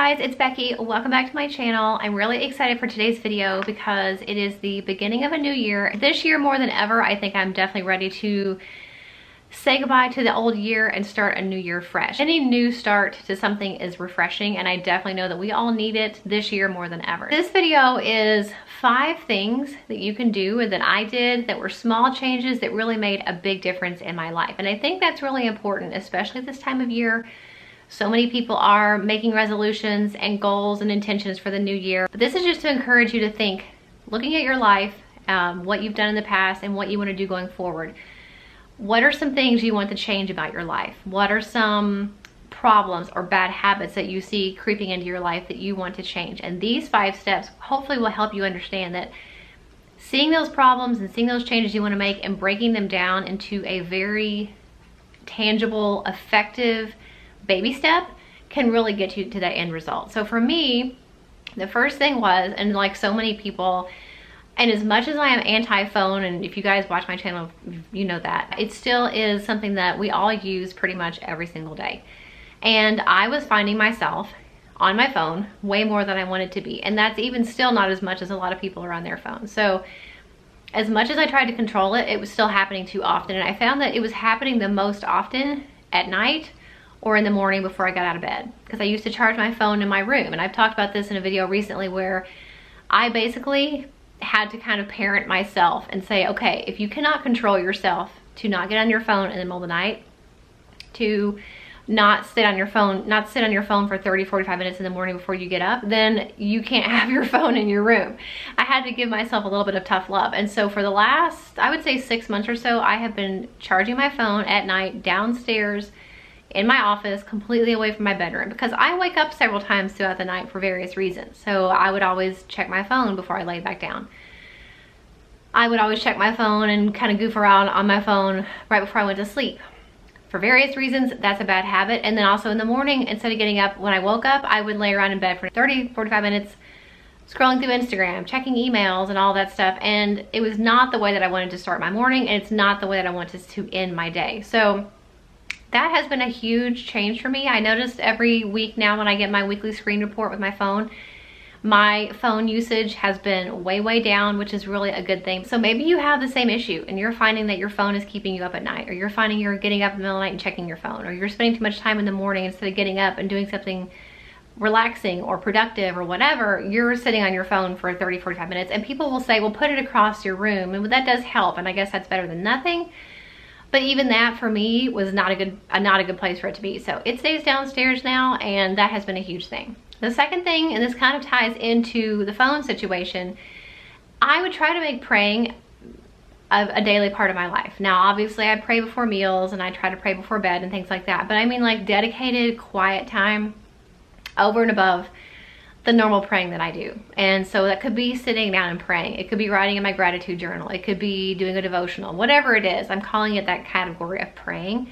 guys, it's Becky. Welcome back to my channel. I'm really excited for today's video because it is the beginning of a new year. This year more than ever, I think I'm definitely ready to say goodbye to the old year and start a new year fresh. Any new start to something is refreshing, and I definitely know that we all need it this year more than ever. This video is 5 things that you can do and that I did that were small changes that really made a big difference in my life. And I think that's really important, especially this time of year. So many people are making resolutions and goals and intentions for the new year. But this is just to encourage you to think, looking at your life, what you've done in the past and what you want to do going forward. What are some things you want to change about your life? What are some problems or bad habits that you see creeping into your life that you want to change? And these 5 steps hopefully will help you understand that seeing those problems and seeing those changes you want to make and breaking them down into a very tangible, effective baby step can really get you to that end result. So for me, the first thing was, and like so many people, and as much as I am anti-phone, and if you guys watch my channel, you know that, it still is something that we all use pretty much every single day. And I was finding myself on my phone way more than I wanted to be. And that's even still not as much as a lot of people are on their phones. So as much as I tried to control it, it was still happening too often. And I found that it was happening the most often at night or in the morning before I got out of bed. Because I used to charge my phone in my room. And I've talked about this in a video recently where I basically had to kind of parent myself and say, okay, if you cannot control yourself to not get on your phone in the middle of the night, to not sit on your phone for 30, 45 minutes in the morning before you get up, then you can't have your phone in your room. I had to give myself a little bit of tough love. And so for the last, I would say 6 months or so, I have been charging my phone at night downstairs in my office, completely away from my bedroom, because I wake up several times throughout the night for various reasons. So I would always check my phone before I lay back down. I would always check my phone and kind of goof around on my phone right before I went to sleep. For various reasons, that's a bad habit. And then also in the morning, instead of getting up when I woke up, I would lay around in bed for 30, 45 minutes, scrolling through Instagram, checking emails and all that stuff. And it was not the way that I wanted to start my morning, and it's not the way that I wanted to end my day. So that has been a huge change for me. I noticed every week now when I get my weekly screen report with my phone usage has been way down, which is really a good thing. So maybe you have the same issue and you're finding that your phone is keeping you up at night, or you're finding you're getting up in the middle of the night and checking your phone, or you're spending too much time in the morning instead of getting up and doing something relaxing or productive or whatever, you're sitting on your phone for 30, 45 minutes. And people will say, well, put it across your room. And that does help. And I guess that's better than nothing. But even that for me was not a good place for it to be. So it stays downstairs now, and that has been a huge thing. The second thing, and this kind of ties into the phone situation, I would try to make praying a daily part of my life. Now, obviously I pray before meals and I try to pray before bed and things like that. But I mean like dedicated quiet time over and above the normal praying that I do. And so that could be sitting down and praying. It could be writing in my gratitude journal. It could be doing a devotional, whatever it is. I'm calling it that category of praying.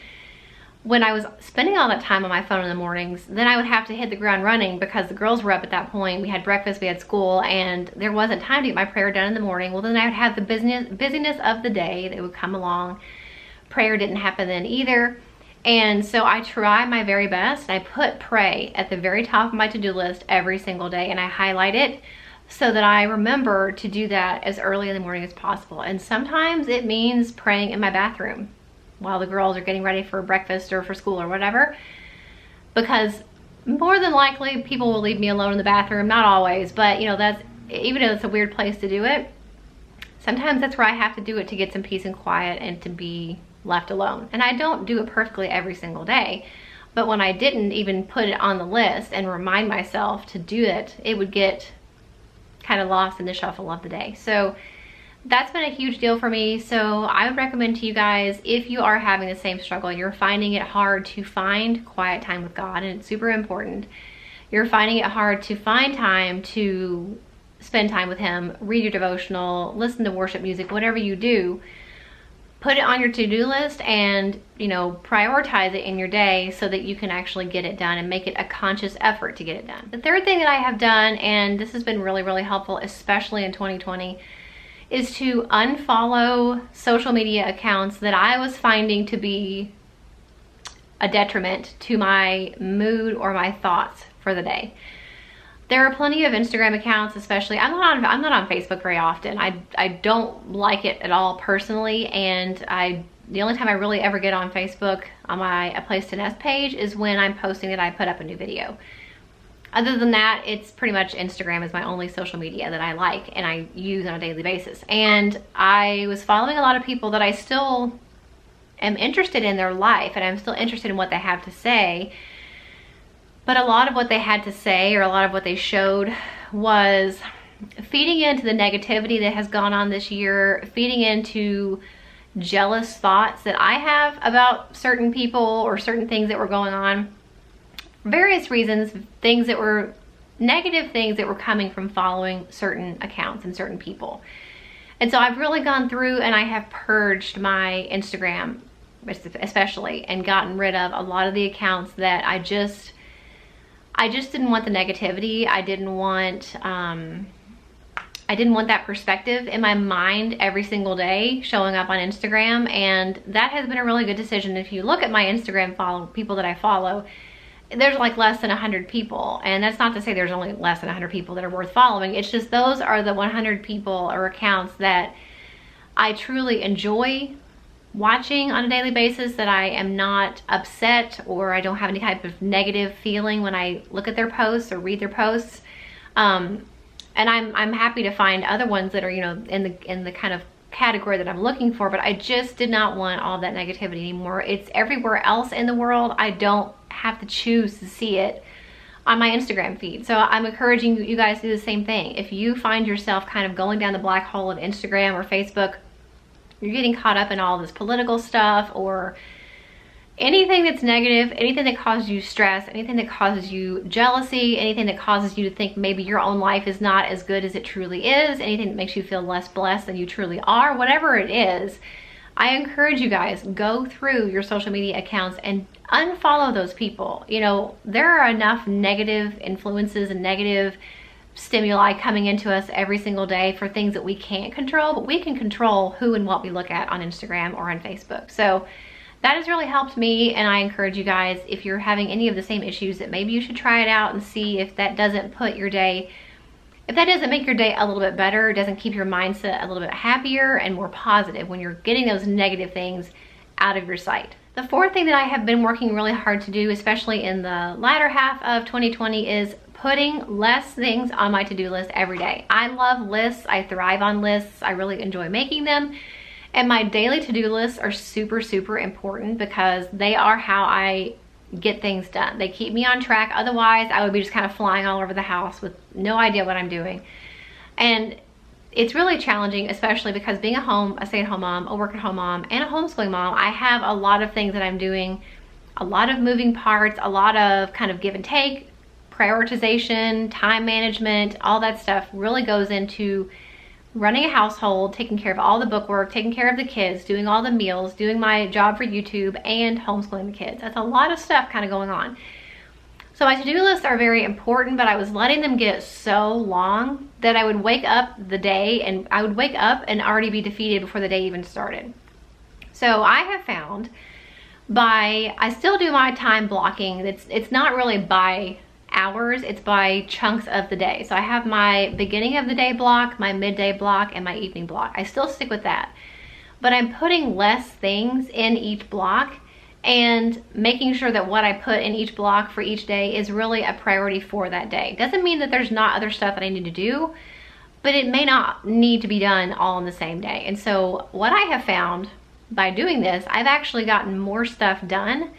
When I was spending all that time on my phone in the mornings, then I would have to hit the ground running because the girls were up at that point. We had breakfast, we had school, and there wasn't time to get my prayer done in the morning. Well, then I would have the busyness of the day that would come along. Prayer didn't happen then either. And so I try my very best. I put pray at the very top of my to-do list every single day, and I highlight it so that I remember to do that as early in the morning as possible. And sometimes it means praying in my bathroom while the girls are getting ready for breakfast or for school or whatever, because more than likely people will leave me alone in the bathroom. Not always, but you know, that's, even though it's a weird place to do it, sometimes that's where I have to do it to get some peace and quiet and to be left alone. And I don't do it perfectly every single day, but when I didn't even put it on the list and remind myself to do it, it would get kind of lost in the shuffle of the day. So that's been a huge deal for me. So I would recommend to you guys, if you are having the same struggle, you're finding it hard to find quiet time with God, and it's super important. You're finding it hard to find time to spend time with Him, read your devotional, listen to worship music, whatever you do, put it on your to-do list and, you know, prioritize it in your day so that you can actually get it done and make it a conscious effort to get it done. The third thing that I have done, and this has been really helpful, especially in 2020, is to unfollow social media accounts that I was finding to be a detriment to my mood or my thoughts for the day. There are plenty of Instagram accounts, especially. I'm not on Facebook very often. I don't like it at all personally, and the only time I really ever get on Facebook on my A Place to Nest page is when I'm posting that I put up a new video. Other than that, it's pretty much Instagram is my only social media that I like and I use on a daily basis. And I was following a lot of people that I still am interested in their life, and I'm still interested in what they have to say. But a lot of what they had to say, or a lot of what they showed, was feeding into the negativity that has gone on this year, feeding into jealous thoughts that I have about certain people or certain things that were going on. Various reasons, things that were negative, things that were coming from following certain accounts and certain people. And so I've really gone through and I have purged my Instagram, especially, and gotten rid of a lot of the accounts that I just didn't want the negativity. I didn't want that perspective in my mind every single day showing up on Instagram, and that has been a really good decision. If you look at my Instagram people that I follow, there's like less than 100 people, and that's not to say there's only less than 100 people that are worth following. It's just those are the 100 people or accounts that I truly enjoy watching on a daily basis, that I am not upset or I don't have any type of negative feeling when I look at their posts or read their posts. And I'm happy to find other ones that are, you know, in the kind of category that I'm looking for, but I just did not want all that negativity anymore. It's everywhere else in the world. I don't have to choose to see it on my Instagram feed. So I'm encouraging you guys to do the same thing. If you find yourself kind of going down the black hole of Instagram or Facebook, you're getting caught up in all this political stuff or anything that's negative, anything that causes you stress, anything that causes you jealousy, anything that causes you to think maybe your own life is not as good as it truly is, anything that makes you feel less blessed than you truly are, whatever it is, I encourage you guys, go through your social media accounts and unfollow those people. You know, there are enough negative influences and negative stimuli coming into us every single day for things that we can't control, but we can control who and what we look at on Instagram or on Facebook. So that has really helped me, and I encourage you guys, if you're having any of the same issues, that maybe you should try it out and see if that doesn't put your day, if that doesn't make your day a little bit better, doesn't keep your mindset a little bit happier and more positive when you're getting those negative things out of your sight. The fourth thing that I have been working really hard to do, especially in the latter half of 2020, is putting less things on my to-do list every day. I love lists. I thrive on lists. I really enjoy making them. And my daily to-do lists are super, super important because they are how I get things done. They keep me on track. Otherwise, I would be just kind of flying all over the house with no idea what I'm doing. And it's really challenging, especially because being a stay-at-home mom, a work-at-home mom, and a homeschooling mom, I have a lot of things that I'm doing, a lot of moving parts, a lot of kind of give and take, prioritization, time management, all that stuff really goes into running a household, taking care of all the bookwork, taking care of the kids, doing all the meals, doing my job for YouTube, and homeschooling the kids. That's a lot of stuff kind of going on. So my to-do lists are very important, but I was letting them get so long that I would wake up the day and I would wake up and already be defeated before the day even started. So I have found I still do my time blocking. It's not really by hours, it's by chunks of the day. So I have my beginning of the day block, my midday block, and my evening block. I still stick with that, but I'm putting less things in each block and making sure that what I put in each block for each day is really a priority for that day. Doesn't mean that there's not other stuff that I need to do, but it may not need to be done all in the same day. And so what I have found by doing this, I've actually gotten more stuff done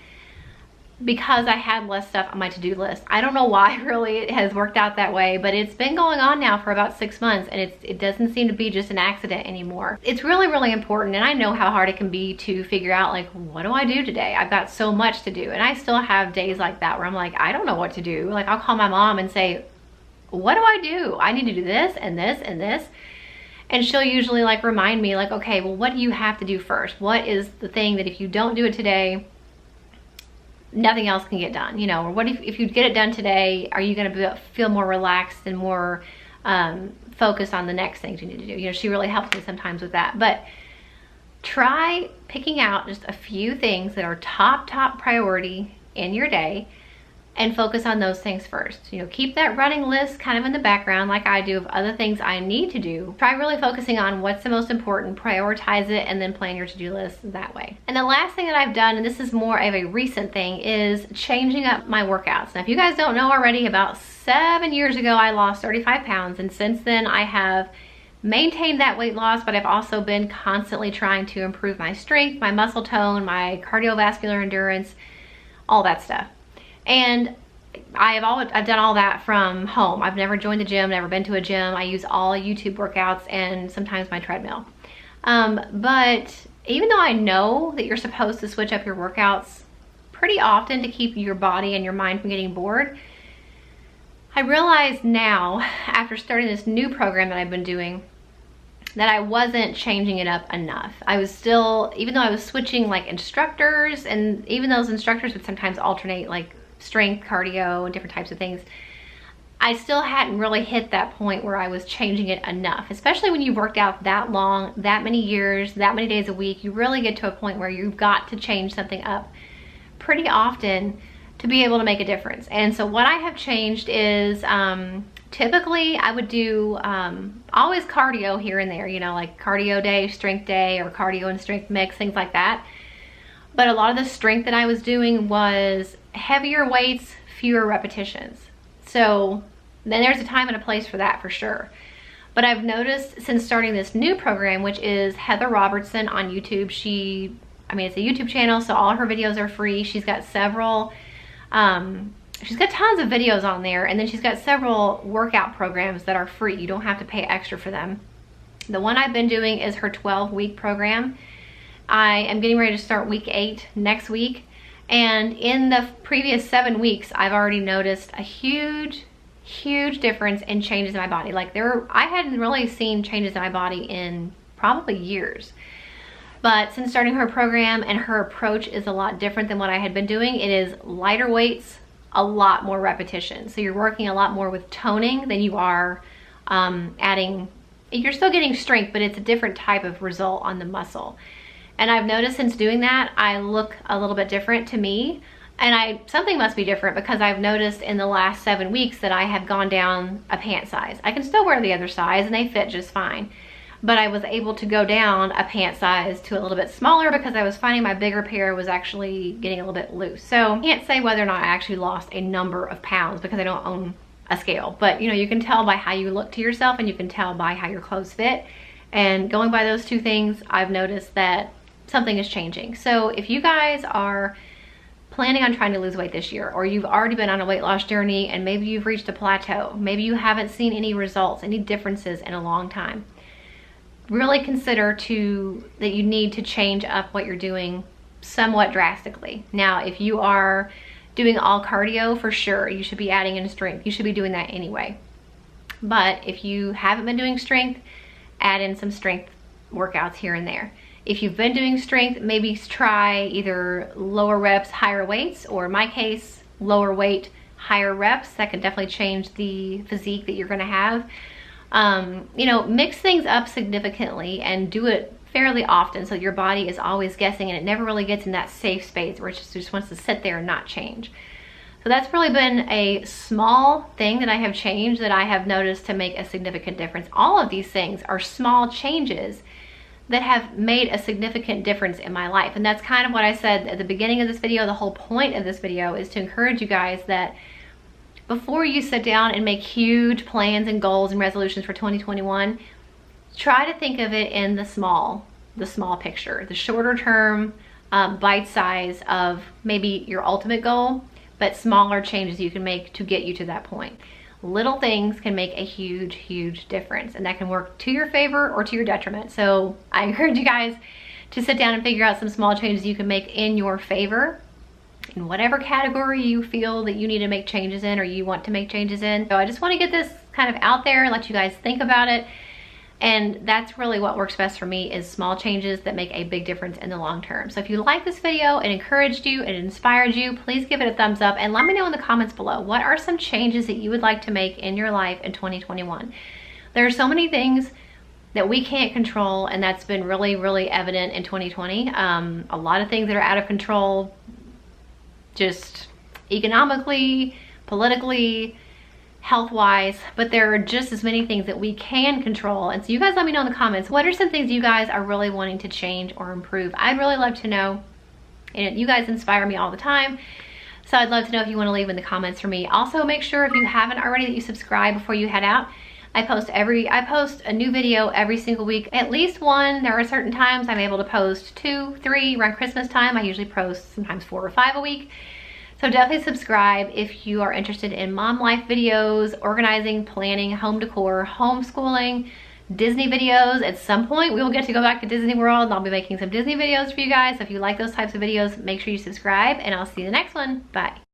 because I had less stuff on my to-do list. I don't know why really it has worked out that way, but it's been going on now for about 6 months, and it doesn't seem to be just an accident anymore. It's really, really important, and I know how hard it can be to figure out, like, what do I do today? I've got so much to do, and I still have days like that where I'm like, I don't know what to do. Like, I'll call my mom and say, what do I do? I need to do this and this and this. And she'll usually like remind me, like, okay, well, what do you have to do first? What is the thing that if you don't do it today, nothing else can get done, you know? Or what if you get it done today, are you gonna feel more relaxed and more focused on the next things you need to do? You know, she really helps me sometimes with that. But try picking out just a few things that are top priority in your day. and focus on those things first. You know, keep that running list kind of in the background like I do of other things I need to do. Try really focusing on what's the most important, prioritize it, and then plan your to-do list that way. And the last thing that I've done, and this is more of a recent thing, is changing up my workouts. Now, if you guys don't know already, about 7 years ago, I lost 35 pounds. And since then, I have maintained that weight loss, but I've also been constantly trying to improve my strength, my muscle tone, my cardiovascular endurance, all that stuff. And I've done all that from home. I've never joined the gym, never been to a gym. I use all YouTube workouts and sometimes my treadmill. But even though I know that you're supposed to switch up your workouts pretty often to keep your body and your mind from getting bored, I realize now, after starting this new program that I've been doing, that I wasn't changing it up enough. I was still, even though I was switching like instructors, and even those instructors would sometimes alternate like strength, cardio, and different types of things, I still hadn't really hit that point where I was changing it enough. Especially when you've worked out that long, that many years, that many days a week, you really get to a point where you've got to change something up pretty often to be able to make a difference. And so what I have changed is typically I would do always cardio here and there, you know, like cardio day, strength day, or cardio and strength mix, things like that. But a lot of the strength that I was doing was heavier weights, fewer repetitions. So then there's a time and a place for that for sure. But I've noticed since starting this new program, which is Heather Robertson on YouTube, it's a YouTube channel, so all her videos are free. She's got several, she's got tons of videos on there, and then she's got several workout programs that are free. You don't have to pay extra for them. The one I've been doing is her 12-week program. I am getting ready to start week 8 next week. And in the previous 7 weeks, I've already noticed a huge difference in changes in my body. Like I hadn't really seen changes in my body in probably years. But since starting her program, and her approach is a lot different than what I had been doing, it is lighter weights, a lot more repetition. So you're working a lot more with toning than you are adding, you're still getting strength, but it's a different type of result on the muscle. And I've noticed since doing that, I look a little bit different to me. And something must be different, because I've noticed in the last 7 weeks that I have gone down a pant size. I can still wear the other size and they fit just fine. But I was able to go down a pant size to a little bit smaller because I was finding my bigger pair was actually getting a little bit loose. So I can't say whether or not I actually lost a number of pounds because I don't own a scale. But you know, you can tell by how you look to yourself, and you can tell by how your clothes fit. And going by those two things, I've noticed that something is changing. So if you guys are planning on trying to lose weight this year, or you've already been on a weight loss journey and maybe you've reached a plateau, maybe you haven't seen any results, any differences in a long time, really consider that you need to change up what you're doing somewhat drastically. Now, if you are doing all cardio, for sure, you should be adding in strength. You should be doing that anyway. But if you haven't been doing strength, add in some strength workouts here and there. If you've been doing strength, maybe try either lower reps, higher weights, or in my case, lower weight, higher reps. That can definitely change the physique that you're gonna have. You know, mix things up significantly and do it fairly often so your body is always guessing and it never really gets in that safe space where it just wants to sit there and not change. So that's really been a small thing that I have changed that I have noticed to make a significant difference. All of these things are small changes that have made a significant difference in my life. And that's kind of what I said at the beginning of this video. The whole point of this video is to encourage you guys that before you sit down and make huge plans and goals and resolutions for 2021, try to think of it in the small picture, the shorter term bite size of maybe your ultimate goal, but smaller changes you can make to get you to that point. Little things can make a huge difference, and that can work to your favor or to your detriment. So I encourage you guys to sit down and figure out some small changes you can make in your favor in whatever category you feel that you need to make changes in or you want to make changes in. So I just want to get this kind of out there and let you guys think about it. And that's really what works best for me, is small changes that make a big difference in the long term. So if you like this video, it encouraged you, it inspired you, please give it a thumbs up and let me know in the comments below, what are some changes that you would like to make in your life in 2021? There are so many things that we can't control, and that's been really evident in 2020. A lot of things that are out of control, just, economically, politically, health-wise, but there are just as many things that we can control. And so you guys let me know in the comments, what are some things you guys are really wanting to change or improve? I'd really love to know. And you guys inspire me all the time. So I'd love to know if you want to leave in the comments for me. Also, make sure if you haven't already that you subscribe before you head out. I post a new video every single week, at least one. There are certain times I'm able to post 2, 3. Around Christmas time, I usually post sometimes 4 or 5 a week. So definitely subscribe if you are interested in mom life videos, organizing, planning, home decor, homeschooling, Disney videos. At some point, we will get to go back to Disney World, and I'll be making some Disney videos for you guys. So if you like those types of videos, make sure you subscribe, and I'll see you in the next one. Bye.